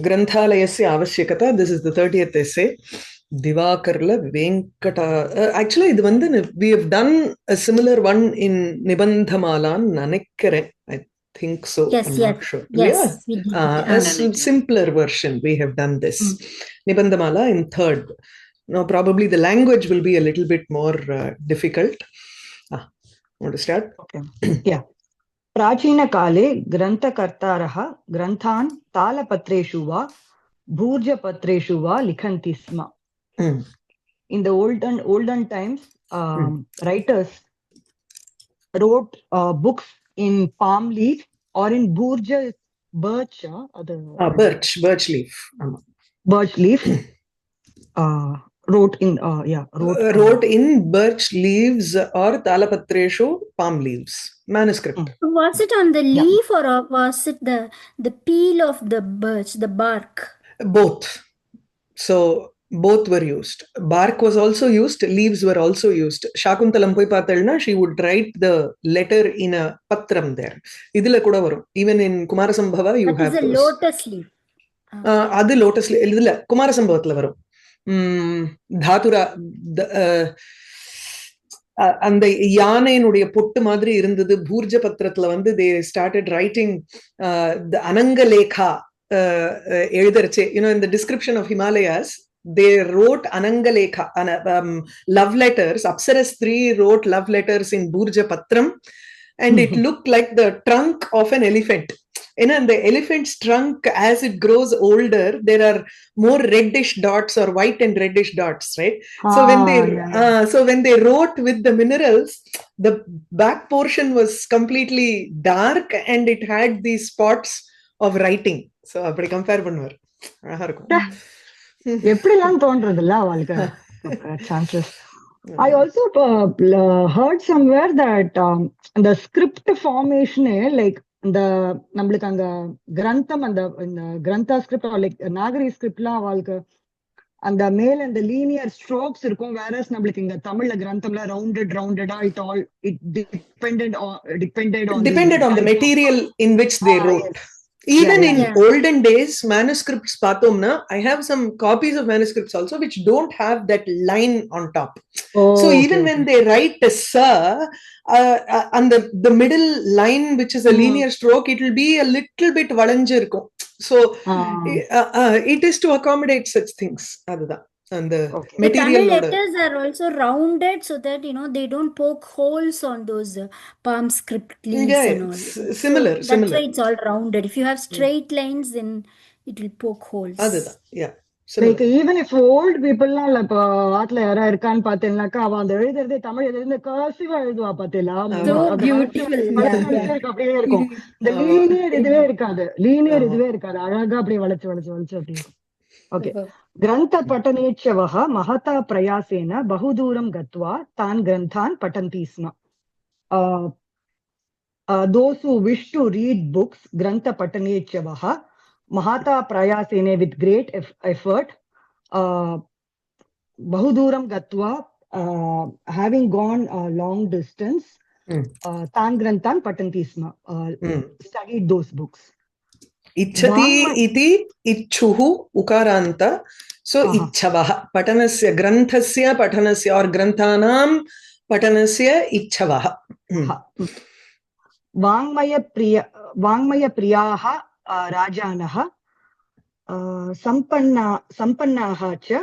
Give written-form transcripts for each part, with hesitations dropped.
Granthalayasya avashyakata. This is the 30th essay. Divakarla Venkata. Actually, we have done a similar one in Nibandhamalan, Nanekkare. I think so. Yes, I'm yes. not sure. Yes, Yeah. we did. A simpler version. We have done this. Nibandhamala in third. Now, probably the language will be a little bit more difficult. Want to start? Okay. Yeah. प्राचीनकाले ग्रन्थकर्तारः ग्रन्थान् तालपत्रेषु वा भूर्जपत्रेषु वा लिखन्ति स्म. In the olden times, writers wrote books in palm leaf or in birch leaf. Birch leaf. Wrote in birch leaves or talapatreshu, palm leaves. Manuscript. Was it on the leaf or was it the peel of the birch, the bark? Both. So both were used. Bark was also used. Leaves were also used. Shakuntalam poi paathilna, she would write the letter in a patram there. Idila kuda varum. Even in Kumarasambhava, you have those. That is a lotus leaf. Adu lotus leaf. Idila Kumarasambhavathila varum. Dhatura அந்த யானையினுடைய பொட்டு மாதிரி இருந்தது பூர்ஜ பத்திரத்துல they started writing the anangalekha எழுதறச்சே in the description of Himalayas they wrote anangalekha love letters. Apsaras 3 wrote love letters in burja patram and it looked like the trunk of an elephant. And the elephant's trunk, as it grows older, there are more reddish dots or white and reddish dots, right? So when they wrote with the minerals, the back portion was completely dark and it had these spots of writing. So அப்படி compare பண்ணுவார். அழகா இருக்கும். எப்படிலாம் தோன்றதுல அவளுக்கு chances. I also heard somewhere that the script formation like the நம்மளுக்கு அந்த கிரந்தம் அந்த கிரந்தா ஸ்கிரிப்ட் லைக் நாகரி ஸ்கிரிப்ட்லாம் அவளுக்கு அந்த மேல அந்த லீனியர் ஸ்ட்ரோக்ஸ் இருக்கும் whereas நம்மளுக்கு இங்க தமிழ்ல கிரந்தம்ல ரவுண்டடா it depended on the material in which they wrote. Even in olden days, manuscripts pathomna, I have some copies of manuscripts also which don't have that line on top. So even when they write sa, and the middle line, which is a linear stroke, it will be a little bit valanjirkum. So it is to accommodate such things. Adha. And the material the Tamil letters are also rounded so that they don't poke holes on those palm script leaves and all. Similar. That's why it's all rounded. If you have straight lines, then it will poke holes. Yeah. Like even if old people இப்ப ஆட்ல யாரா இருக்கான்னு பாத்தீங்கன்னாக்கா அவ அந்த எழுதுறதே தமிழ் எழுதுறது கர்சிவா எழுதுவா பாத்தீங்களா? அப்படியே இருக்கும். இந்த லீனியர் இதுவே இருக்காது. அழகா அப்படியே வளைச்சு அப்படி இருக்கும். Okay. Grantha patanechavaha mahata prayasena bahudooram gatva tan granthan patanti sma. Those who wish to read books, Grantha patanechavaha mahata prayasena with great effort, bahudooram gatva, having gone a long distance, tan granthan patanti sma, studied those books. Ichchati iti ichchuhu ukaranta. So ichchavaha patanasya granthasya patanasya or granthanam patanasya ichchavaha. Vangmaya priyaha rajanaha sampannaha cha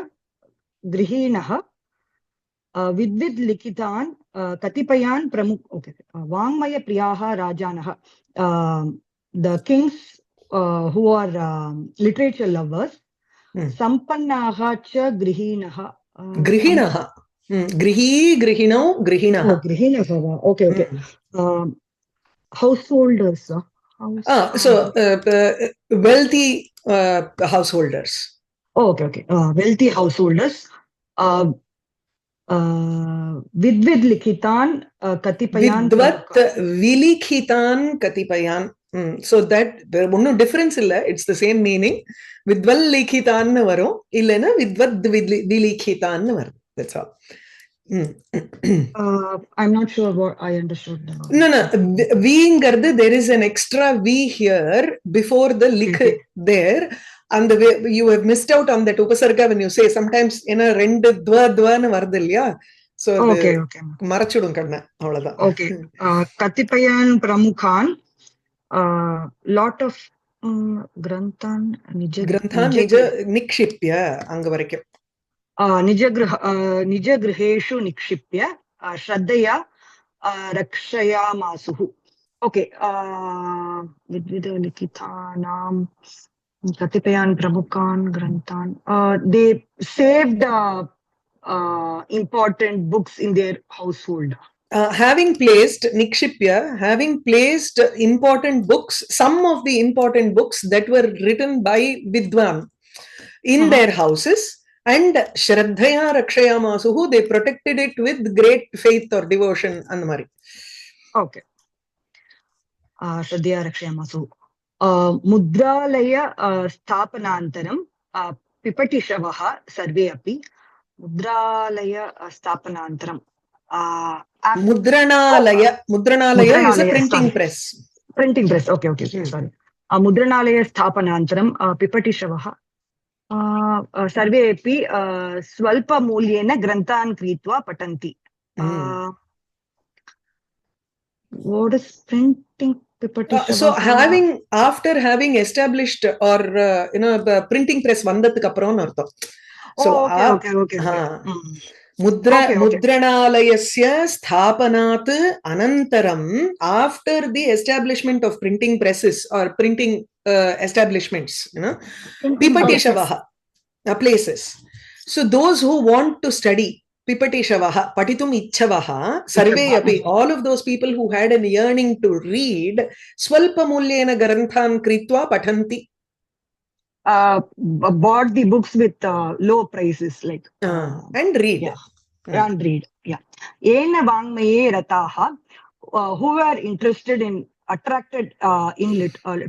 grihinaha vidvid likitan katipayan pramukh. Okay. Vangmaya priyaha rajanaha, the kings who are literature lovers. Sampannaha cha grihinaha. Grihinaha. Grihinau, grihinaha. Oh, grihinaha. Okay. Householders. So wealthy householders. Okay. Wealthy householders. Vidvid likitan katipayan. Vidvat vilikhitan katipayan. So that there no difference illa, it's the same meaning. Vidval likhitan nu varum illena vidvat vilikhitan nu varum. That's all. I'm not sure what I understood. No, V ingardu, there is an extra V here before the lik there. and the way you have missed out on that upasarga when you say sometimes in a rendu dvanu varudhu illaya, so okay marachudum kanna avladha. Okay. Katipayan pramukhan, lot of granthan nija nikshipya anga varaikkum निजगृहेषु निक्षिप्य श्रद्धया रक्षयामासुः. Okay. विद्विदलिखितानां कतिपयान् प्रमुखान् ग्रन्थान्. They saved important books in their household. Having placed nikshipya, having placed important books, some of the important books that were written by vidwan in their houses, and shraddhaya rakshayamasuhu, they protected it with great faith or devotion andamari. Okay. Shraddhaya rakshayamasuhu. Mudralaya sthapanantaram pipatishavah sarve api. Mudralaya sthapanantaram. Mudranalaya is a printing press. Printing press. Okay. Sorry. Mudranalaya sthapanantaram pipatishavah सर्वे अपि स्वल्पमूल्येन ग्रन्थान् क्रीत्वा पठन्ति. What is printing? So after having established or the printing press vandathukku appuram artham. So okay. Mudranalayasya sthapanat anantaram, after the establishment of printing presses or printing establishments, pipatishavaha places. So those who want to study, pipatishavaha patitum ichchavaha sarve api, all of those people who had an yearning to read, swalpamulyena granthan kritva pathanti, bought the books with low prices, like and read. And read. Ena vangmaye rataha, who were interested in attracted to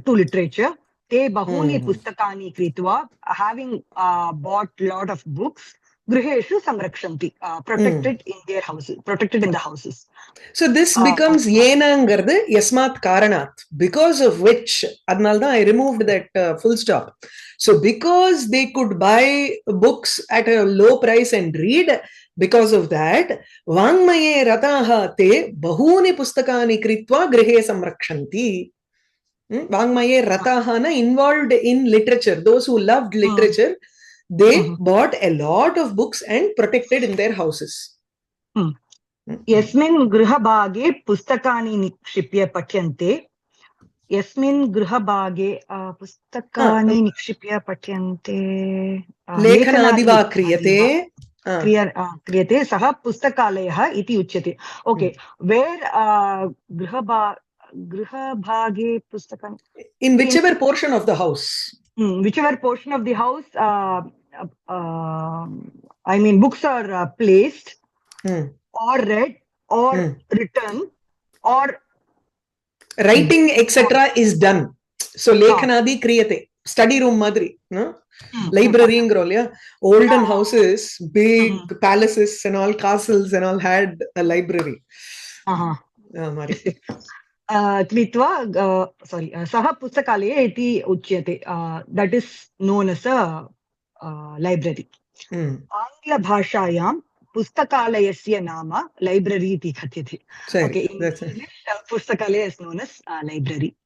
literature, te bahuni pustakani kritva, having bought lot of books, griheshu samrakshanti, protected in their houses, protected in the houses. So this becomes yenangardu yasmat karanat, because of which adnalda I removed that full stop. So because they could buy books at a low price and read, because of that vangmaye rataha te bahuni pustakani kritva grihe samrakshanti. Vangmaye rataha na involved in literature, those who loved literature, they bought a lot of books and protected in their houses. Yasmin grihabage pustakani nikshipya patyante. Yasmin grihabage pustakani nikshipya patyante. Lekhanadiva kriyate. क्रियते सः पुस्तकालयः इति उच्यते. Okay, where गृहभागे पुस्तकानि, in whichever portion of the house, whichever portion of the house, I mean books are placed or read or written or writing etc. is done. So lekhanadi kriyate, study room madri, no? Library ingrolya, olden houses, big palaces and all, castles and all had a library. Kritva, sorry, saha pustakalaya iti uchyate, that is known as a library. Angla bhashayam pustakalayasya nama library iti khatyate. Okay, in English, pustakalaya is known as library.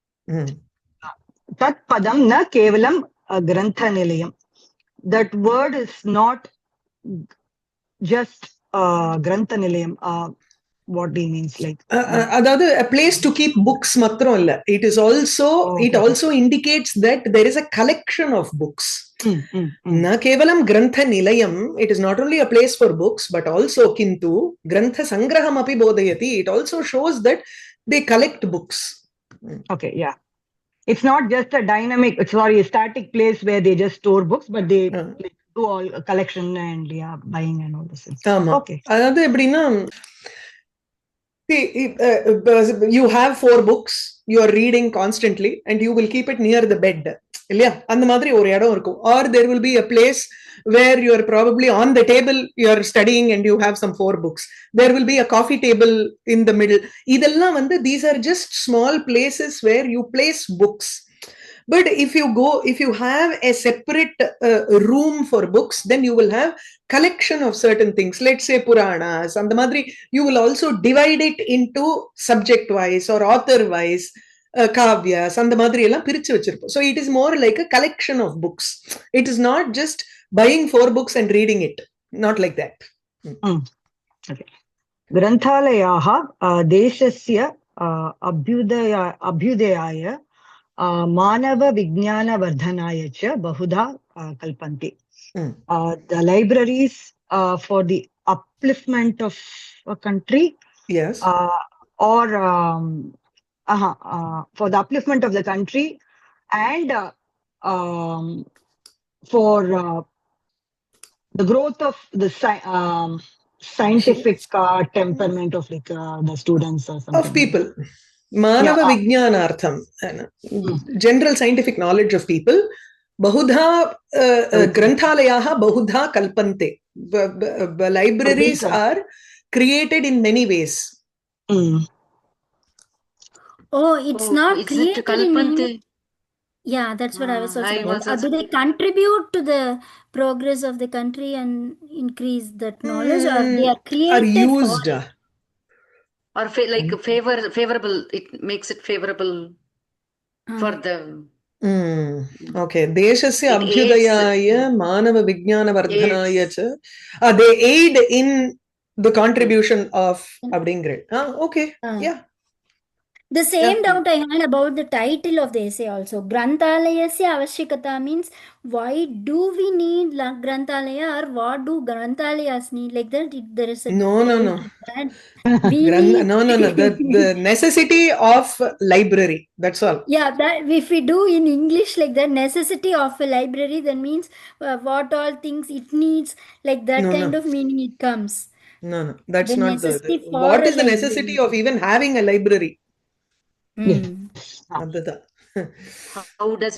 Tat padam na kevalam grantha nilayam. That word is not just grantha nilayam. What he means, like a place to keep books matram illa. It is also it also indicates that there is a collection of books. Na kevalam grantha nilayam. It is not only a place for books, but also kintu grantha sangraham api bodhayati. It also shows that they collect books. Okay, yeah. It's not just a dynamic, a static place where they just store books, but they like, do all collection and buying and all this. Okay. Adhu eppdina, you have 4 books, you are reading constantly, and you will keep it near the bed. Or there will be a place where you are probably on the table, you are studying and you have some 4 books. There will be a coffee table in the middle. These are just small places where you place books. But if you have a separate room for books, then you will have collection of certain things. Let's say Puranas and the Madri, you will also divide it into subject wise or author wise. Kavyas and the Madri ella pirichu vechirupom. So it is more like a collection of books. It is not just buying 4 books and reading it. Not like that. Okay. Granthalayah deshasya abhyudayaya manava vijnana vardhanaya cha bahudha kalpanti. The libraries for the upliftment of a country, yes, or for the upliftment of the country, and for the growth of the scientific temperament of like the students or something. Of people. Manava Vijnanartham. General scientific knowledge of people. Bahudha Grantalayaha Bahudha Kalpante. Libraries are created in many ways. Oh, it's not is created it Kalpante? in... Yeah, that's what I was also I about. was Do they contribute to the progress of the country and increase that knowledge, or they are created are used for... Or like favorable, it makes it favorable for the... Okay. Deshasya abhyudayaya manava vijnana vardhanaya cha. They aid in the contribution of abdingre. Okay. Yeah. The same doubt I had about the title of the essay also. Granthalayasya avashyakata means why do we need Granthalaya, or what do Granthalayas need? Like that, there is a... No. We need... No. The necessity of library. That's all. Yeah, that if we do in English like that, necessity of a library, that means what all things it needs, like that kind of meaning it comes. No. That's the not necessity the... for What a is the necessity of even having a library? How does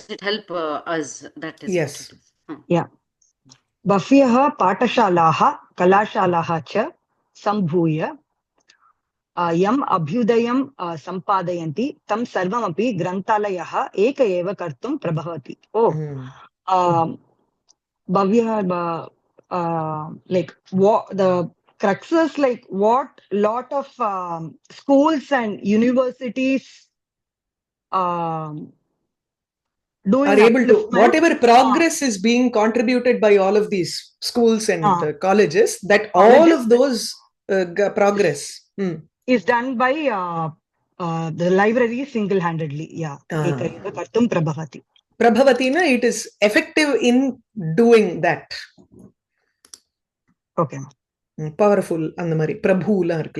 it help us? That is yes. Yeah. Bhafyaha patashalaha kalashalaha cha sambhuya yam abhyudayam sampadayanti tam sarvamapi granthalayah eka eva kartum prabhavati. Bhavya, like what the cruxes, like what lot of schools and universities doing are able to, whatever progress is being contributed by all of these schools and colleges, that all of those progress is done by the library single-handedly. Yeah. Kartum prabhavati. Prabhavatina, it is effective in doing that. Okay. Powerful and the mari prabhula that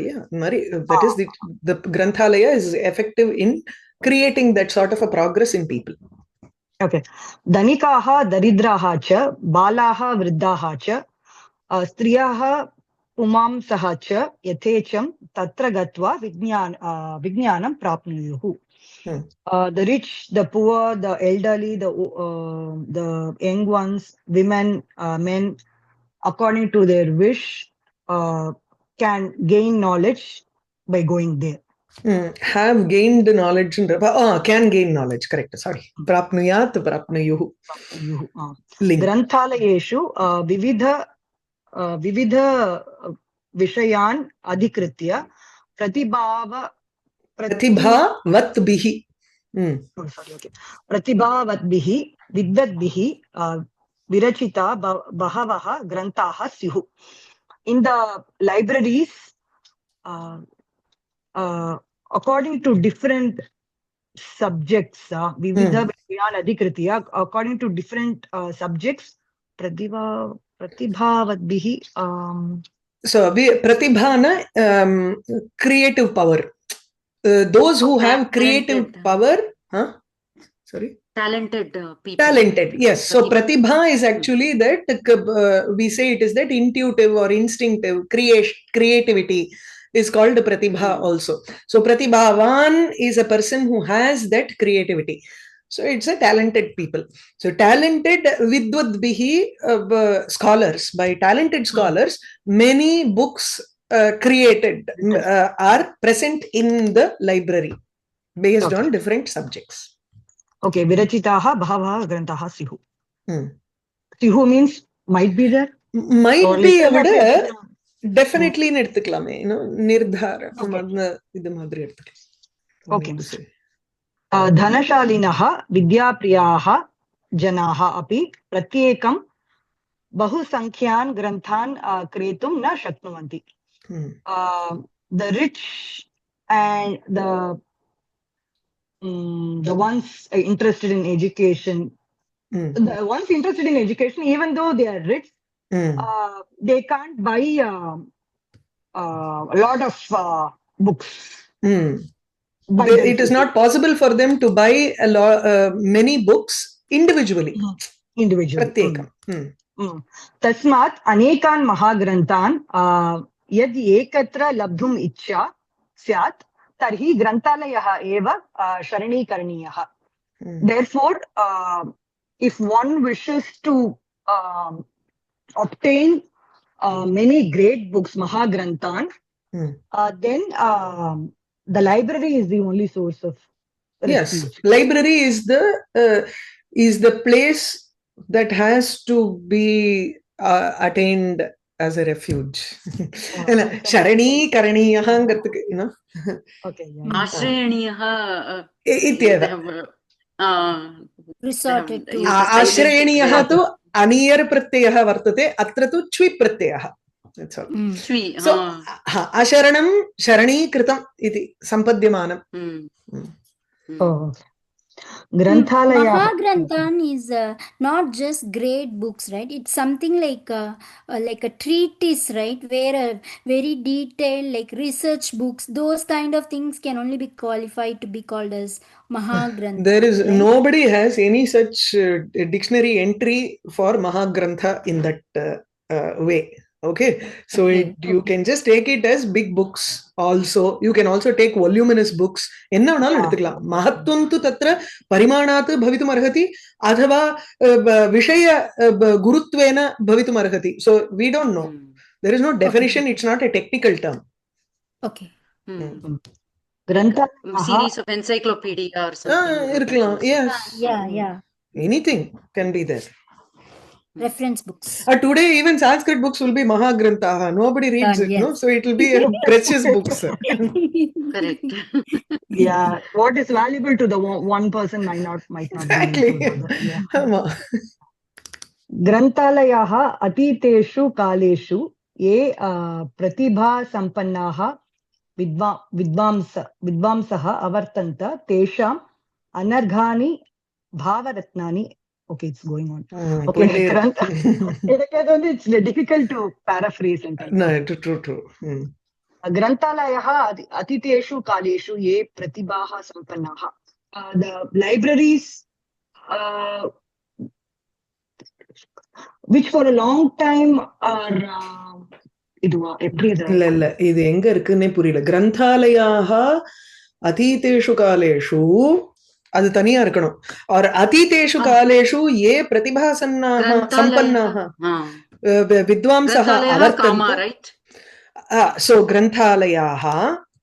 is the Granthalaya is effective in creating that sort of a progress in people. Okay. Dhanikaha daridraha cha balaha vriddhaha cha striyaha pumamsaha cha yathecham tatra gatva vijnanam prapnuyuhu. The rich, the poor, the elderly, the young ones, women, men, according to their wish, can gain knowledge by going there. Have gained knowledge and can gain knowledge. Correct. Sorry. Prapnuyat prapnuyuhu. Granthalayeshu vividha vishayan adhikritya pratibhavatbihi. Pratibhavatbihi vidvatbihi virachita bahavaha grantaha syuhu. In the libraries, according to different subjects, vividha vishayan adhikritya, according to different subjects, pratibhavatbihi. So pratibhana, creative power. Those who have creative power, sorry, talented people. Talented, yes. So pratibha is actually that we say it is that intuitive or instinctive creativity is called pratibha also. So pratibhavan is a person who has that creativity. So it's a talented people. So talented vidvadbihi scholars, by talented scholars, many books created are present in the library based on different subjects. Okay, virachitaha bhavaha grantaha sihu. Hmm. Sihu means might be there. Might Or be little விட bit இருக்கலாம். definitely ன்னு எடுத்துக்கலாமே, நிர்தார இது மாதிரி எடுத்துக்கலாம். Okay. धनशालिनः विद्याप्रियाः जनाः अपि प्रत्येकं बहुसङ्ख्यान् ग्रन्थान् क्रेतुं न शक्नुवन्ति. The rich and the ones interested in education, even though they are rich, they can't buy a lot of books. It is not possible for them to buy many books individually. Pratyekam. Tasmat anekan mahagrantan yad ekatra labdhum ichcha syat tarhi granthalayah eva sharanikaraniyah. Therefore, if one wishes to obtain many great books, mahagrantan, then the library is the only source of refuge. Yes, library is the place that has to be attained as a refuge. Sharani karaniyahangattukku, Okay, Ashrayaniyaha ityeva resorted to. Ashrayaniyaha tu aniyar pratyayah vartate, atra tu chvi pratyayah. That's all. So asharanam sharani kritam iti sampadyamanam. Mahagrantan is not just great books, right? It's something like a treatise, right? Where very detailed, like research books, those kind of things can only be qualified to be called as Mahagrantha. There is right? nobody has any such dictionary entry for Mahagrantha in that way. Okay, so you can just take it as big books. Also, you can also take voluminous books. enna venalum eduthikalam. Mahatvam tu tatra parimanat bhavitum arhati athava vishaya gurutvena bhavitum arhati. So we don't know. There is no definition. It's not a technical term. Okay. Series of encyclopedia or something. Irkalam. Yes. Yeah. Anything can be there. Reference books. Today, even Sanskrit books will be Mahagrantaha. Nobody reads it, yes. no? So it will be a precious books. Correct. Yeah, what is valuable to the one person might not Exactly. be valuable to the other. ग्रन्थालयाः अतीतेषु कालेषु ये प्रतिभासम्पन्नाः विद्वांसः अवर्तन्त तेषाम् अनर्घानि भावरत्नानि. Okay, it's going on. Okay, it's difficult to paraphrase. No, true. ग्रन्थालयः अतीतेषु कालेषु ये प्रतिभाः सम्पन्नाः. The libraries which for a long time are இது எங்க இருக்குன்னே புரியல. கிரந்தாலயாः अतीतेषु कालेषु அது தனியா இருக்கணும். और अतीतेषु कालेषु ये प्रतिभासन्नाः सम्पन्नाः विद्वांसः अवर्तन्त. So ग्रन्थालयाः,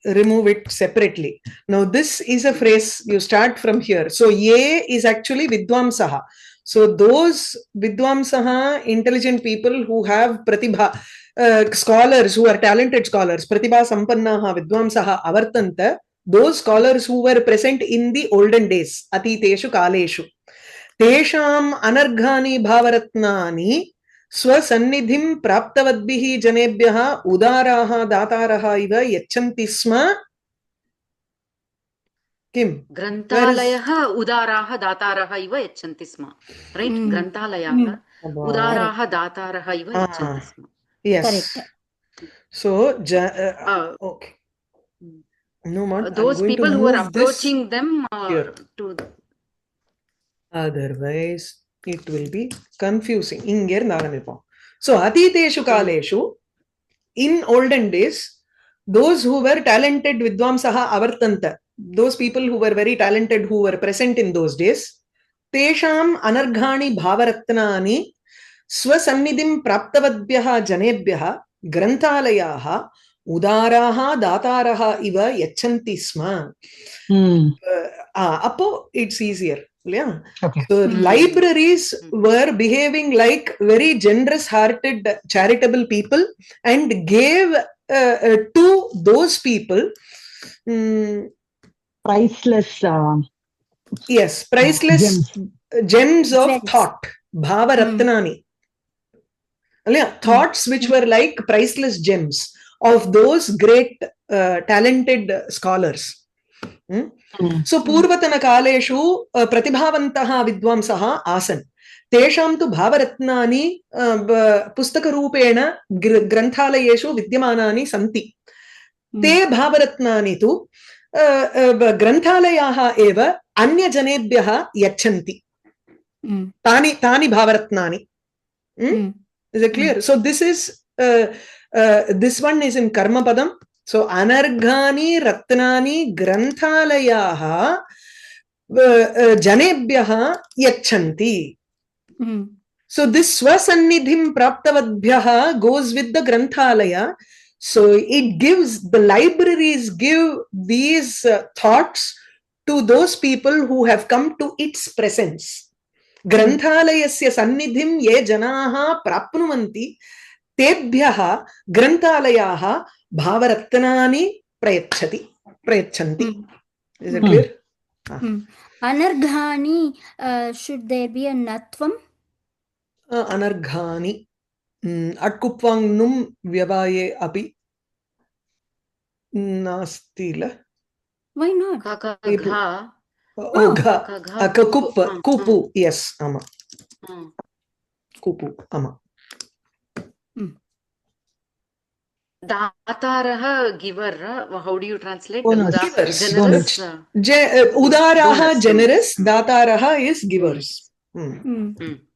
remove it separately. Now this is a phrase, you start from here. So ye is actually vidvamsaha. So those vidvamsaha, intelligent people who have pratibha, scholars who are talented scholars, pratibha sampannaha vidvamsaha avartanta, those scholars who were present in the olden days, atiteshu kaleshu, tesham anarghani bhavaratnani स्वसन्निधिं प्राप्तवद्भिः जनेभ्यः उदाराः दातारः इव यच्छन्ति स्म. किम ग्रन्थालयः उदाराः दातारः इव यच्छन्ति स्म. Right? ग्रन्थालयः उदाराः दातारः इव यच्छन्ति स्म. Yes. Correct. So okay. No, those people who are approaching them to. Otherwise it will be confusing. Inger naranipam. So atiteshu kaleshu, in olden days, those who were talented vidvamsaha avartanta, those people who were very talented, who were present in those days, tesham anarghani bhavaratnani swasannidhim praptavadbhyah janebhyah granthalayah udaraha dataraha iva yachanti sma. Appo it's easier. Yeah. Okay. So libraries were behaving like very generous-hearted, charitable people and gave to those people Priceless. yes, priceless gems of Gems. thought, bhava ratnani. Thoughts which were like priceless gems of those great talented scholars. So पूर्वतन कालेषु प्रतिभावन्तः विद्वांसः आसन् तेषां तु भावरत्नानि पुस्तकरूपेण ग्रन्थालयेषु विद्यमानानि सन्ति ते भावरत्नानि तु ग्रन्थालयाः एव अन्यजनेभ्यः यच्छन्ति तानि भावरत्नानि. Is it clear? So this is this one is in karma padam. So anarghani ratnani granthalayaha janebhyaha yachanti. So this swasannidhim praptavadbhyaha goes with the granthalaya. So it gives, the libraries give these thoughts to those people who have come to its presence. ग्रन्थालयस्य सन्निधिं ये जनाः प्राप्नुवन्ति तेभ्यः ग्रन्थालयाः भावरत्नानि प्रयच्छन्ति. Is it clear? Anarghani, should there be a natvam? Anarghani अट्कुप्वाङ् नुम् व्यवाये अपि नास्ति ल. Why not? Kupu, yes, ama. Kupu, ama. Dataraha, giver, how do you translate? Givers. Generous. Udaraha, generous. Dataraha is givers.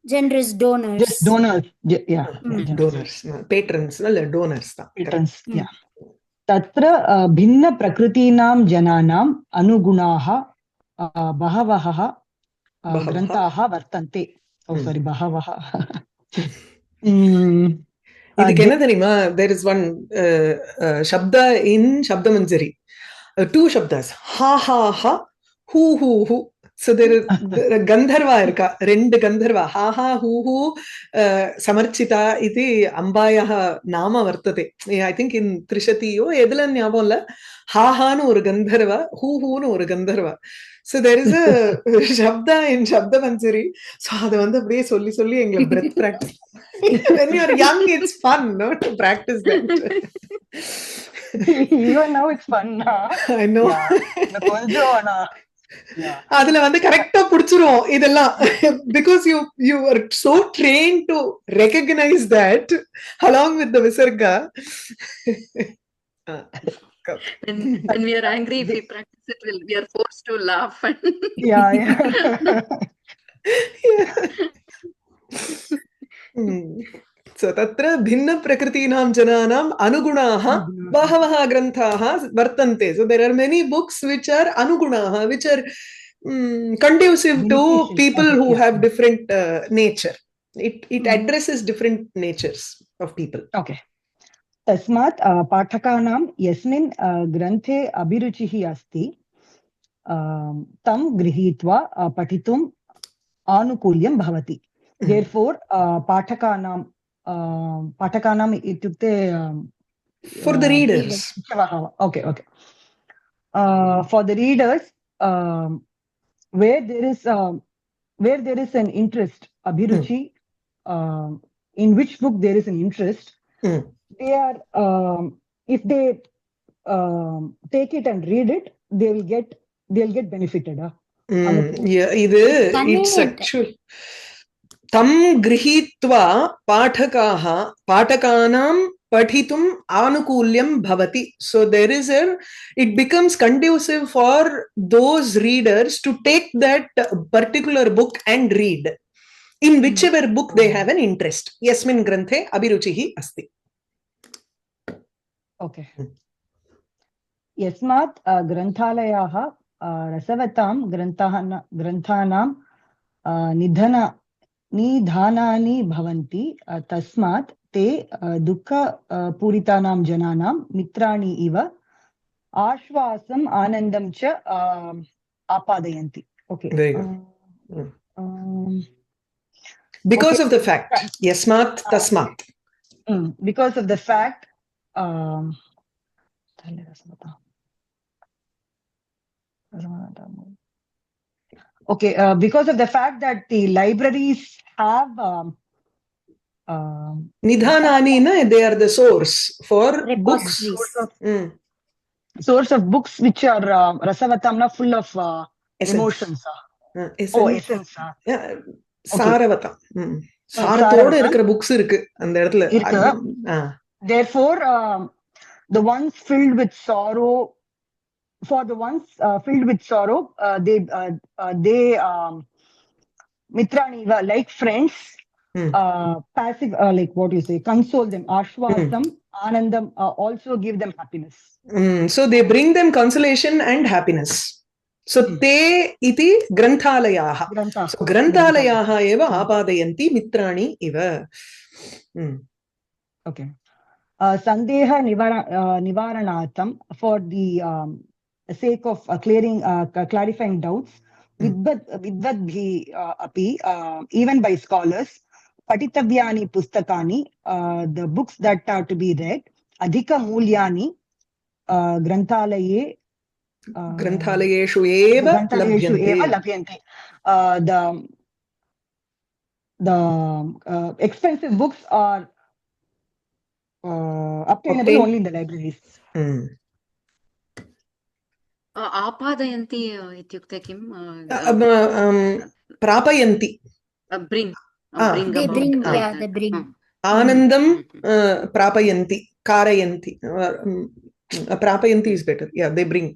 Generous donors. Just donors. Yeah. Donors. Patrons, donors. Patrons, yeah. तत्र भिन्न प्रकृतीनां जनानां अनुगुणाः बहवः ग्रन्थाः वर्तन्ते. सारी बहवः. இதுக்கு என்ன தெரியுமா? There is one shabda in Shabdamanjari. Two shabdas. Ha ha ha, hu hu hu. So there Gandharva irka, rendu Gandharva. Ha ha hu hu Samarchita iti ambayaha nama vartate. I think in Trishatiyo edula nyabam illa. Ha ha nu oru Gandharva, hu hu nu oru Gandharva. So there is a shabda in Shabdamanjari. So adu vandu அப்படியே சொல்லி சொல்லி எங்களுக்கு breath practice. When you are young, it's fun, no, to practice that. Even now it's fun. I know. அதுல வந்து கரெக்டா புடிச்சிரும் இதெல்லாம். Because you are so trained to recognize that along with the visarga. When we are angry, if we practice it, we are forced to laugh. Yeah. So tatra bhinna prakritinam jananam anugunaha bahavaha granthaha vartante. So there are many books which are anugunaha, which are conducive to people who have different nature. It addresses different natures of people. Okay. तस्मात् पाठकानां यस्मिन् ग्रन्थे अभिरुचिः अस्ति तं गृहीत्वा पठितुम् आनुकूल्यं भवति. Therefore, पाठकानाम् इत्युक्ते for the readers. Okay. For the readers, where there is an interest, abhiruchi, in which book there is an interest, they are if they take it and read it, they'll get benefited. Yeah, it's actual. Tam grihitva pathakanam padhitum anukulyam bhavati. So there is it becomes conducive for those readers to take that particular book and read in whichever book they have an interest. Yasmin granthe abhiruchihi asti. Okay. Yasmat granthalayah rasavatam granthanam निधानानि भवन्ति तस्मात् ते दुःख पूरितानां जनानां मित्राणि इव आश्वासम् आनन्दं च आपादयन्ति. Okay. Because Okay. of the fact. Yasmat tasmat. Because of the fact. Okay, because of the fact that the libraries have Nidhanani, they are the source for books. Repositories. Source of books which are rasavatamna, full of emotions. Essence. சாரவதம். சாரத்தோட இருக்கிற books இருக்கு அந்த இடத்துல. Therefore, the ones filled with sorrow, for the ones filled with sorrow, they mitrani, like friends, passive, like what you say, console them. Ashwasam, anandam, also give them happiness. So they bring them consolation and happiness. So te iti granthalayah. So granthalayah eva apadayanti mitrani iva. Okay. Sandeha nivaranatham, for the sake of clarifying doubts, vidvadbhi api, even by scholars, patitavyani pustakani, the books that are to be read, adhika mulyani, granthalayeshu eva labhyante. The expensive books are obtainable only in the libraries. आपादयन्ति इत्युक्ते किं? प्रापयन्ति. Bring. They bring. Anandam prapayanti, karayanti. Prapayanti is better. Yeah, they bring.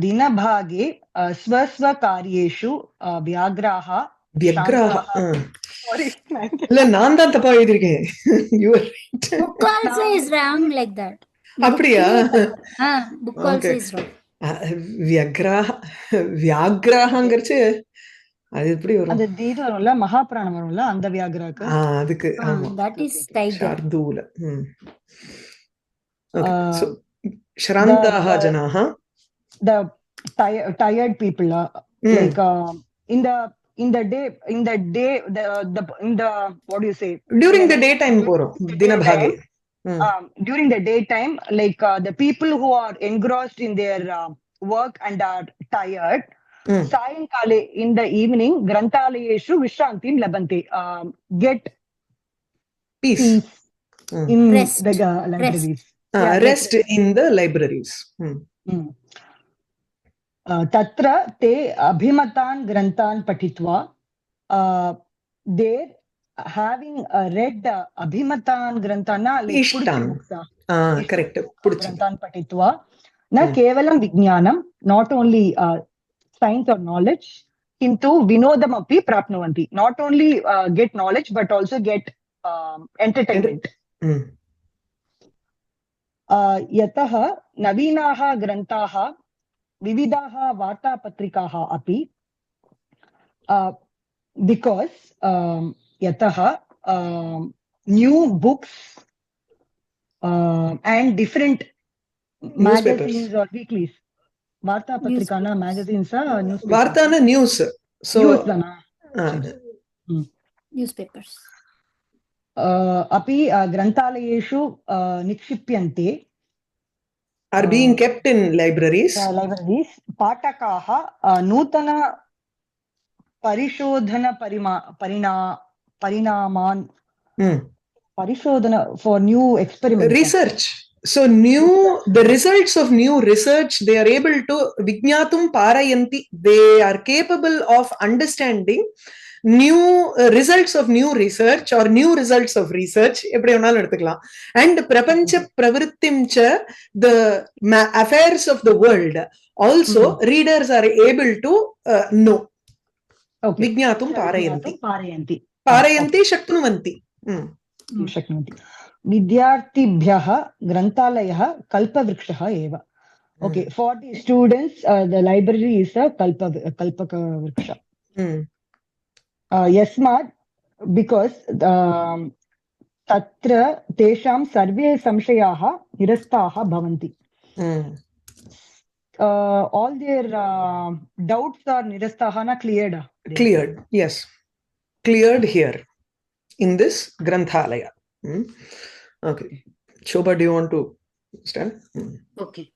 Dinabhage swasva karyeshu vyagraha. Sorry. இல்ல நான் தான் தப்பா எழுதிருக்கேன். You are right. Book also is wrong like that. அப்படியா? Book also is wrong. வியாகிரகங்கிறச்சு அது எப்படி வரும்? அந்த இது வரும்ல, மகாபிராணம் வரும்ல, அந்த வியாகிராக்கு. அதுக்கு that is tiger. ஷார்தூல. Okay. So shrantaha janaha, the tired people, like in the day, what do you say? During the daytime porom, dinabhage. During the daytime, like the people who are engrossed in their work and are tired, sayankale, in the evening, granthalayeshu vishrantim labante, get peace in rest. the libraries. Rest in the libraries. Tatra te abhimatan grantan patitva, there having read abhimatan grantana, like Ishtan. Correct. Grantan patitva, na kevalam vijnanam, not only science or knowledge, kintu vinodam api prapnuvanti, not only get knowledge but also get entertainment. Yataha navinaha grantaha vividaha vartapatrikaha api, because yataha new books and different magazines or weeklies. Vartapatrikana magazines are newspapers. Vartana news. So Newspapers. Api granthalayeshu nikshipyante, are being kept in libraries. Libraries. Patakaha nutana parishodhana parinaman, parishodhana for new experiments. Research. So the results of new research, they are able to vijnatum parayanti. They are capable of understanding new results of new research or new results of research, எப்படி வேணாலும் எடுத்துக்கலாம். And prapancha pravrittim cha, the affairs of the world also readers are able to know. Vijnatum parayanti. Parayanti shaknuvanti. Shaknuvanti. Vidyarthibhyah granthalayah kalpavrikshaha eva. Okay, for the students, the library is a kalpaka vriksha. Yasmat, because tatra tesham sarve samshayaha nirastaha bhavanti. all their doubts are nirastahana cleared. Cleared, yes. Cleared here in this Granthalaya. Okay. Shobha, do you want to start? Okay.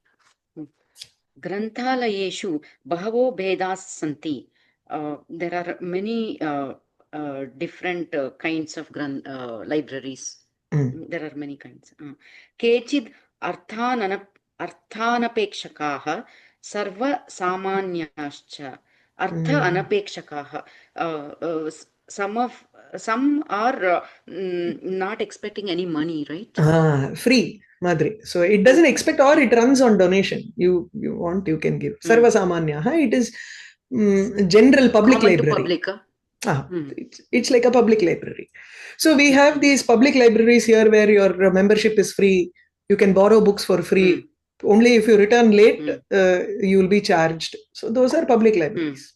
Granthalayeshu bahavo bhedas santi. There are many different kinds of libraries. There are many kinds. Kechid arthanapekshakaha sarva samanyascha. Artha anapekshakaha. Some are not expecting any money, right? Free, Madri. So it doesn't expect, or it runs on donation. You want, you can give. Sarva Samanya. It is general public Common library. To public. It's like a public library. So we have these public libraries here where your membership is free. You can borrow books for free. Only if you return late, you will be charged. So those are public libraries.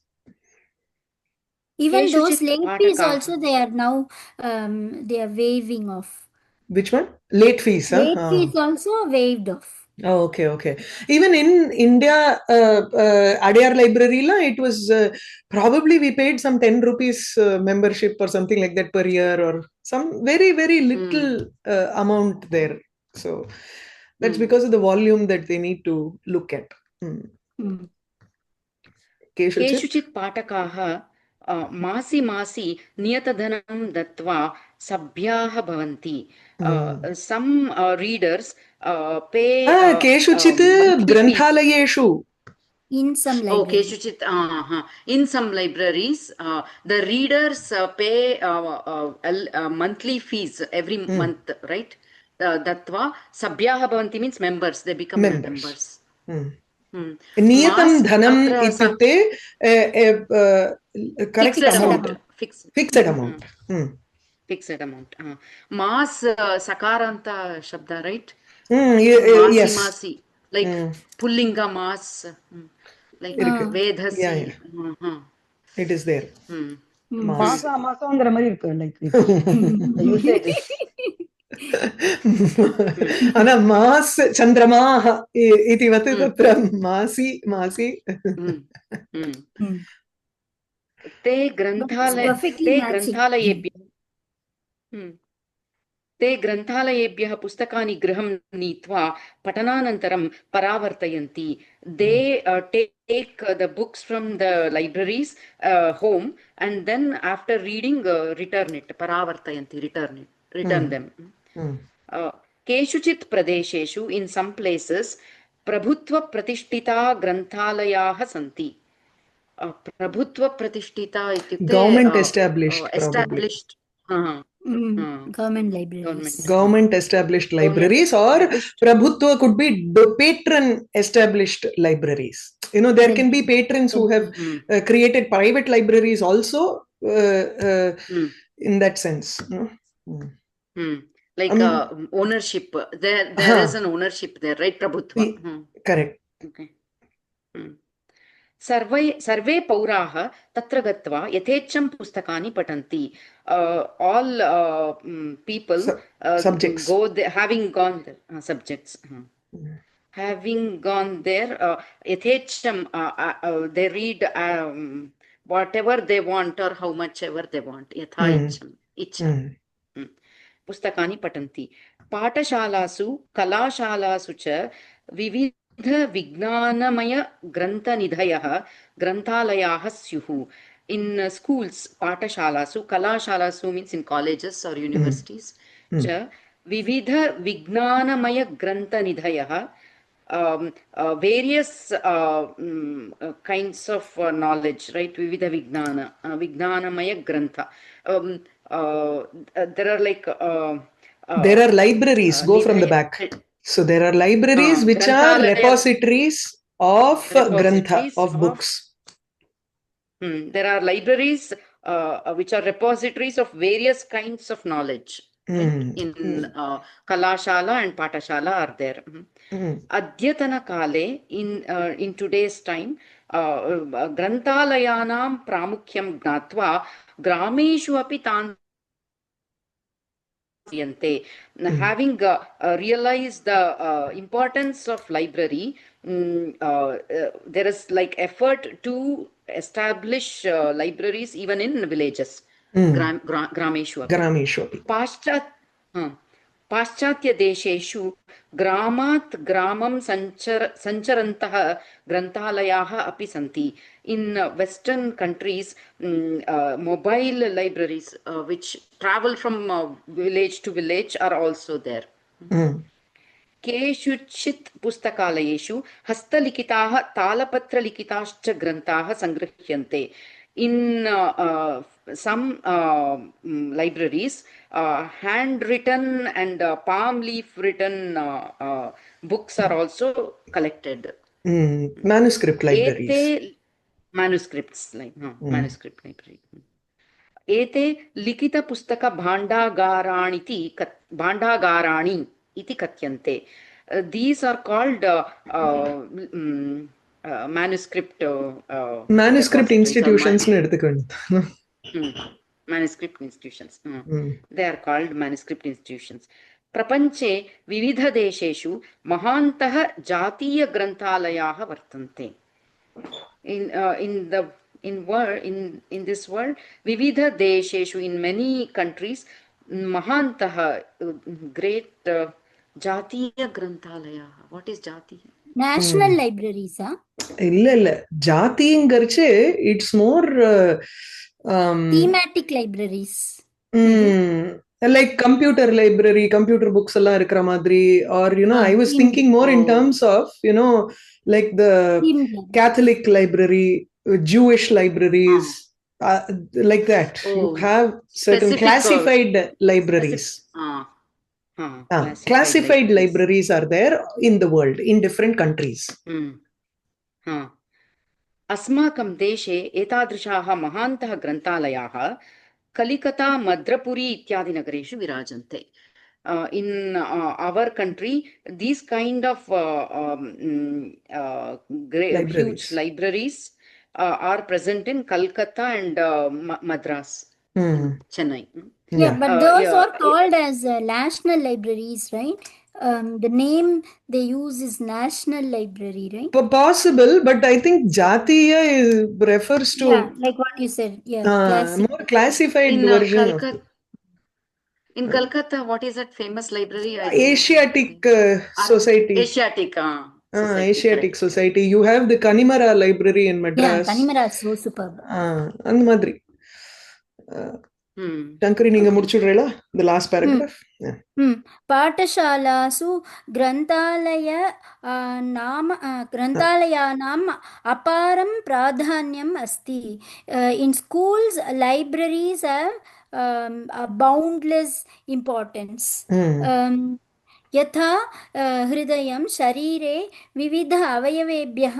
Even those late fees also, they are now they are waiving off. Which one? Late fees. Late fees also waived off. Oh, okay. Even in India, Adyar Library, it was probably we paid some 10 rupees membership or something like that per year, or some very, very little amount there. So that's because of the volume that they need to look at. Keshuchit Patakaha Masi Niyatadhanam Dattva Sabhyaha Bhavanti. Some readers pay Keshuchit Granthalayeshu. In some libraries. In some libraries, the readers pay monthly fees every month, right? Dattva Sabhyaha Bhavanti means members. They become members. Niyatam dhanam ityukte correct amount. Fixed amount. Fixed amount. Mas sakaranta shabda, right? Yes. Masi. Like pullinga mas. Like vedhasi. It is there. Masa masangra mari irukku, like the usage. Ana mas chandramaha iti vate tatra masi. Te ग्रन्थालयेभ्यः पुस्तकानि गृहं नीत्वा पठनानन्तरं परावर्तयन्ति. They take the books from the libraries home, and then after reading return it. Paravartayanti, return them. Keshuchit pradesheshu, in some places, prabhutva pratishtita granthalayah santi. Prabhutva pratishtita ityukte government established. Government libraries. Government established libraries, or Prabhutva could be patron established libraries. There can be patrons who have created private libraries also in that sense. Like ownership. There is an ownership there, right? Prabhutva. Correct. Okay. सर्वे पौराः तत्र गत्वा यथेच्छं पुस्तकानि पठन्ति. All people subjects go there, having gone there, subjects having gone there, yethecham they read whatever they want or how much ever they want. Yatha ichcham पुस्तकानि पठन्ति. पाठशालासु कलाशालासु च विविध विज्ञानमय ग्रन्थनिधयः ग्रन्थालयाः स्युः. In schools, पाठशालासु, कलाशालासु means in colleges or universities, च विविध विज्ञानमय ग्रन्थनिधयः, various kinds of knowledge, right? Vividha Vignana, Vignanamaya Grantha. There are like there are libraries. Go from the back. So there are libraries which are repositories of grantha, of books. There are libraries which are repositories of various kinds of knowledge. Right? In Kalashala and Patashala are there. Adyatana Kale, in today's time, Grantalayanam Pramukhyam Gnatva Grameshu api tan. Having realized the importance of library, there is like effort to establish libraries even in villages. Grameshu api. Grameshu api. पाश्चात्यदेशेषु ग्रामात् ग्रामं सञ्चरन्तः ग्रन्थालयाः अपि सन्ति. In Western countries, mobile libraries which travel from village to village are also there. केषुचित् पुस्तकालयेषु हस्तलिखिताः तालपत्रलिखिताश्च ग्रन्थाः सङ्गृह्यन्ते. In some libraries, handwritten and palm leaf written books are also collected. Manuscript libraries. Manuscripts, like manuscript library. एते लिखितपुस्तक भाण्डागाराणि इति कथ्यन्ते. These are called manuscript institutions nu eduthukondu. Manuscript institutions. They are called manuscript institutions. प्रपञ्चे विविधदेशेषु महान्तः जातीयग्रन्थालयाः वर्तन्ते. In this world, विविधदेशेषु, in many countries, महान्तः, great जातीयग्रन्थालयाः. What is जातीय? National libraries, இல்ல ஜாதிங்கர்ச்சு it's more thematic libraries, like computer library, computer books எல்லாம் இருக்கிற மாதிரி, or I was thinking more in terms of like the Catholic library, Jewish libraries, like that. You have certain classified libraries. Classified libraries are there in the world, in different countries. अस्माकं देशे एतादृशाः महान्तः ग्रन्थालयाः कलिकता, मद्रपुरी इत्यादि नगरेषु विराजन्ते. In our country, these kind of huge libraries are present in Calcutta and Madras, Chennai. Yeah, but those are called as national libraries, right? The name they use is National Library, right? Possible, but I think Jatiya refers to like what you said. More classified version of it. In Calcutta, what is that famous library? Asiatic Society. Asiatic. Asiatic Society. You have the Kanimara Library in Madras. Yeah, Kanimara is so superb. And Madri. Tankari, ninga mudichudrela the last paragraph. पाठशालासु ग्रन्थालयानाम् अपारं प्राधान्यम् अस्ति. In schools, libraries have a boundless importance. यथा हृदयं शरीरे विविध अवयवेभ्यः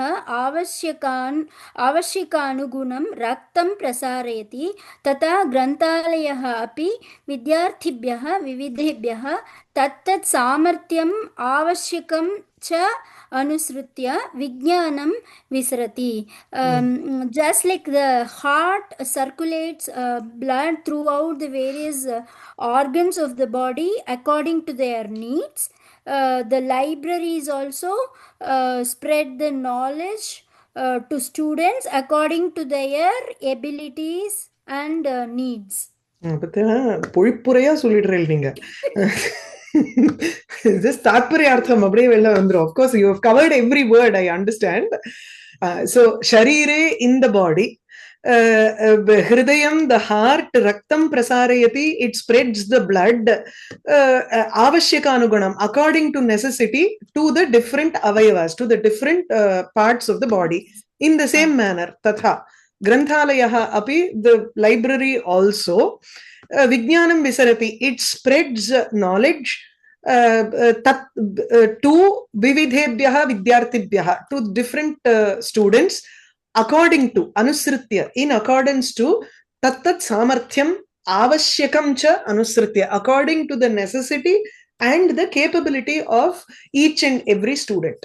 आवश्यकानुगुणं रक्तं प्रसारयति, तथा ग्रन्थालयः अपि विद्यार्थिभ्यः विविधेभ्यः तत्तत् सामर्थ्यम् आवश्यकं च अनुसृत्य विज्ञानं विसरति. Just like the heart circulates blood throughout the various organs of the body according to their needs, the libraries also spread the knowledge to students according to their abilities and needs. பொழிப்புரையா சொல்லிடுறேன் நீங்க. Just தாத்பர்யார்த்தம் அப்படியே வெளில வந்துரும். Of course, you have covered every word, I understand. So, sharire, in the body. Hridayam, the heart. Raktam prasarayati, it spreads the blood. Avashyakanugunam, according to necessity, to the different avayavas, to the different parts of the body. In the same manner, tatha. Granthalayaha api, the library also. Vijnanam visarati, it spreads knowledge to vividhebhyaha vidyarthibhyaha, to different students, according to anusritya, in accordance to tattat samarthyam avashyakam cha anusritya, according to the necessity and the capability of each and every student.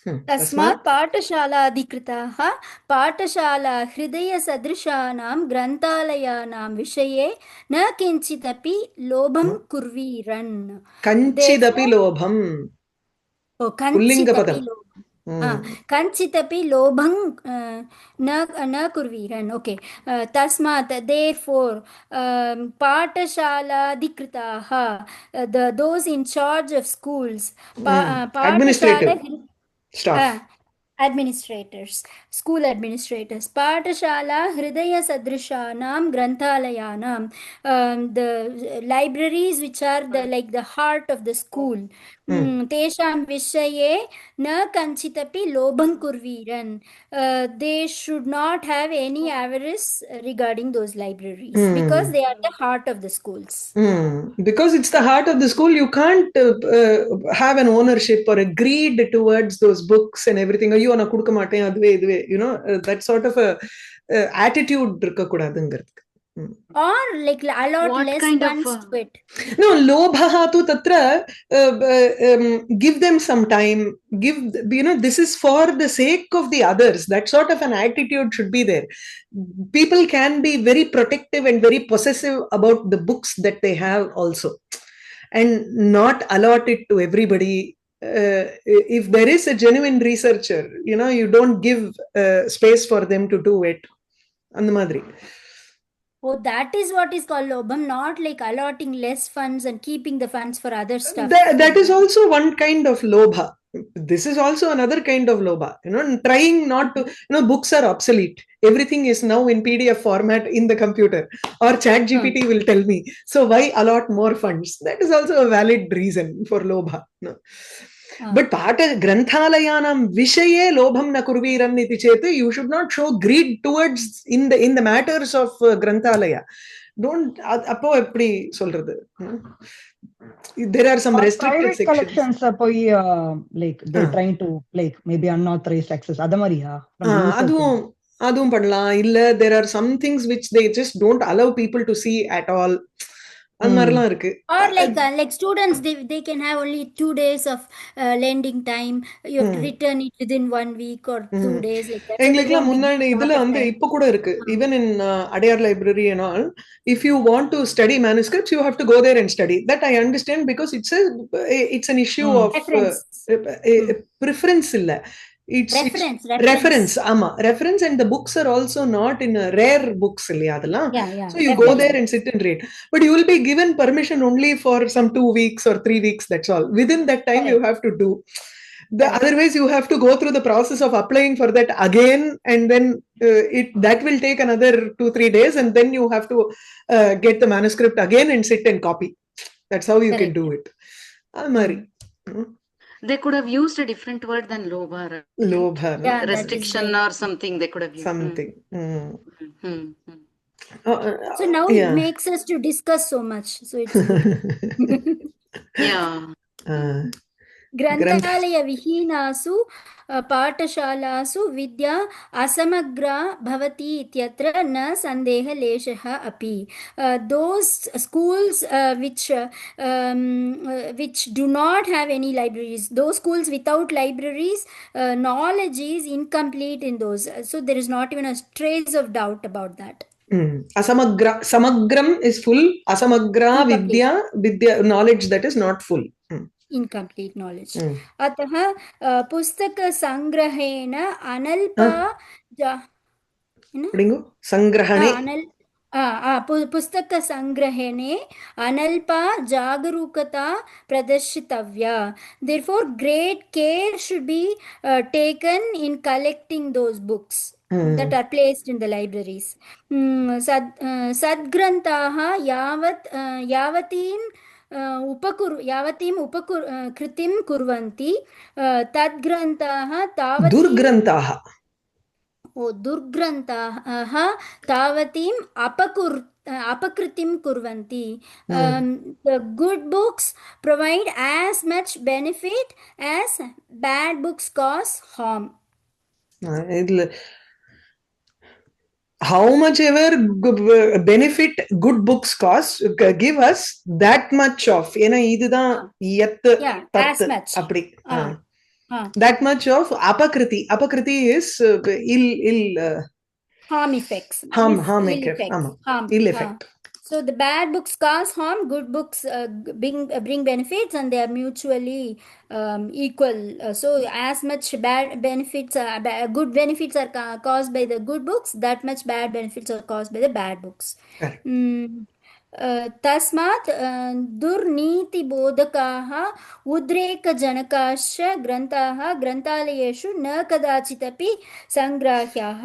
तस्मात् पाठशालाधिकृताः पाठशाला हृदयसदृशानां ग्रन्थालयानां विषये न किञ्चिदपि लोभं कुर्वीरन्. Kanchidapi lobham. Oh, पुल्लिङ्ग kanchitapi पदम् lobham. Kanchitapi lobham na kurviran. Okay. Tasmat, therefore, patashala dikritaha, those in charge of schools, administrative patashala staff administrators, school administrators, patashala hridaya sadrishanam granthalayanam, the libraries which are like the heart of the school, tesham vishaye na kanchitapi lobham kurviran, they should not have any avarice regarding those libraries because they are the heart of the schools. Because it's the heart of the school, you can't have an ownership or a greed towards those books and everything. Ayyo na kudukka maten aduve iduve, that sort of a attitude irukka kudadungiradhukku. Or like allot What less kind of, funds to it. No, lobhaha tu tatra, give them some time, this is for the sake of the others. That sort of an attitude should be there. People can be very protective and very possessive about the books that they have also, and not allot it to everybody. If there is a genuine researcher, you don't give space for them to do it. And the madri. Oh, that is what is called lobham, not like allotting less funds and keeping the funds for other stuff. That is also one kind of lobha. This is also another kind of lobha. Trying not to, books are obsolete. Everything is now in PDF format in the computer, or ChatGPT will tell me. So why allot more funds? That is also a valid reason for lobha. But Granthalayanam Vishaye Lobham na kurviran iti chete, you should not show greed towards in the matters of Granthalaya. Don't appo eppadi solradhu. There are some restricted private sections. collections like they're trying to like maybe unauthorized access adamariya adum பண்ணலாம் இல்ல there are some things which they just don't allow people to see at all. அந்த மாதிரிலாம் இருக்கு. Or like students, they can have only 2 days of lending time. You have to return it within 1 week or 2 days, like that. எங்களுக்குலாம் முன்னாடி இதுல வந்து இப்ப கூட இருக்கு. Even in Adyar library and all, if you want to study manuscripts, you have to go there and study. That I understand because it's an issue of preference illa. It's reference reference, and the books are also not in rare books illaya. So you go there and sit and read, but you will be given permission only for some 2 weeks or 3 weeks, that's all. Within that time you have to do otherwise you have to go through the process of applying for that again, and then that will take another 2-3 days, and then you have to get the manuscript again and sit and copy. That's how you can do it. Amari. They could have used a different word than lobha. Lobha. Restriction or something they could have used. Something. So now it makes us to discuss so much. So it's Granthalaya vihinasu patashalasu vidya asamagra bhavati ityatra na sandeha leshaha api. Those schools which do not have any libraries, those schools without libraries, knowledge is incomplete in those. So there is not even a trace of doubt about that. Samagram is full. Asamagra vidya knowledge that is not full. Incomplete knowledge. Ataha pustaka sangrahena analpa sangrahane pustaka sangrahene analpa jagarukata pradashitavya. Therefore great care should be taken in collecting those books that are placed in the libraries. Sadgrantaha yavatim कृतिं कुर्वन्ति तद्ग्रन्थाः दुर्ग्रन्थाः तावतीम् अपकृतिं कुर्वन्ति. The good books provide as much benefit as bad books cause harm. How much ever benefit good books cost, give us that much of as much apdi that much of apakriti is ill harm effects, ill effect. So the bad books cause harm, good books bring benefits, and they are mutually equal. So as much bad benefits, good benefits are caused by the good books, that much bad benefits are caused by the bad books. Correct. तस्मात् दुर्नीतिबोधकाः उद्रेकजनकाश्च ग्रन्थाः ग्रन्थालयेषु न कदाचिदपि सङ्ग्राह्याः.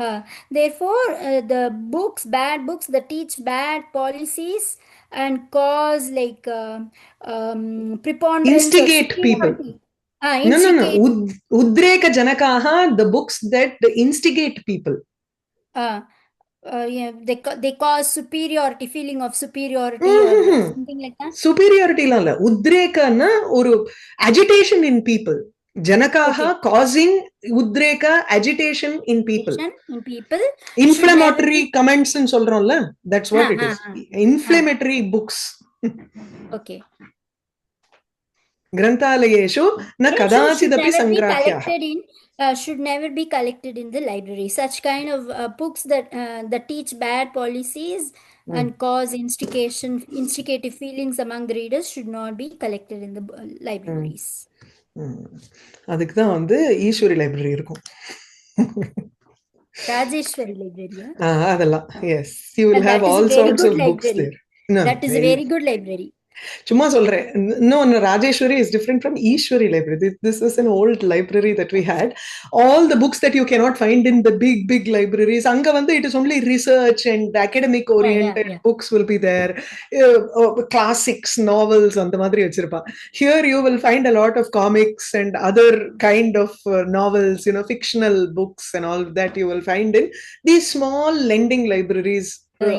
Therefore, the books, bad books that teach bad policies and cause like preponderance Instigate or people. superiority. No. Instigate. Udreka janakaha, the books that instigate people. Yeah, they cause superiority, feeling of superiority or something like that. Superiority la illa. Udreka na oru agitation in people. Janakaha causing udreka agitation in people. Inflammatory comments and solronla. That's what it is. Inflammatory books. Okay. Granthalayeshu na kadachidapi sangrahyah. Should never be collected in the library. Such kind of books that teach bad policies and cause instigative feelings among the readers should not be collected in the libraries. அதுக்கு தான் வந்து Eswari library இருக்கும். Rajeshwari library. அதெல்லாம் yes, you will have all sorts of books there. No, that is a very good library. சும்மா சொல்றேன். No, Rajeshwari is different from Ishwari library. This is an old library that we had. All the books that you cannot find in the big libraries, anga vandu it is only research and academic oriented books will be there. Classics, novels and the madri vechirpa. Here you will find a lot of comics and other kind of novels, fictional books and all that you will find in these small lending libraries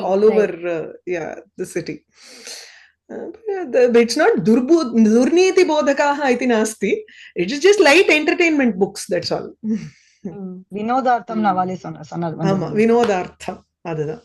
all over the city. It's not durniti bodhakaha iti nasti. It is just light entertainment books, that's all. Vinodartham navale sonnal. Ama vinodartham adha.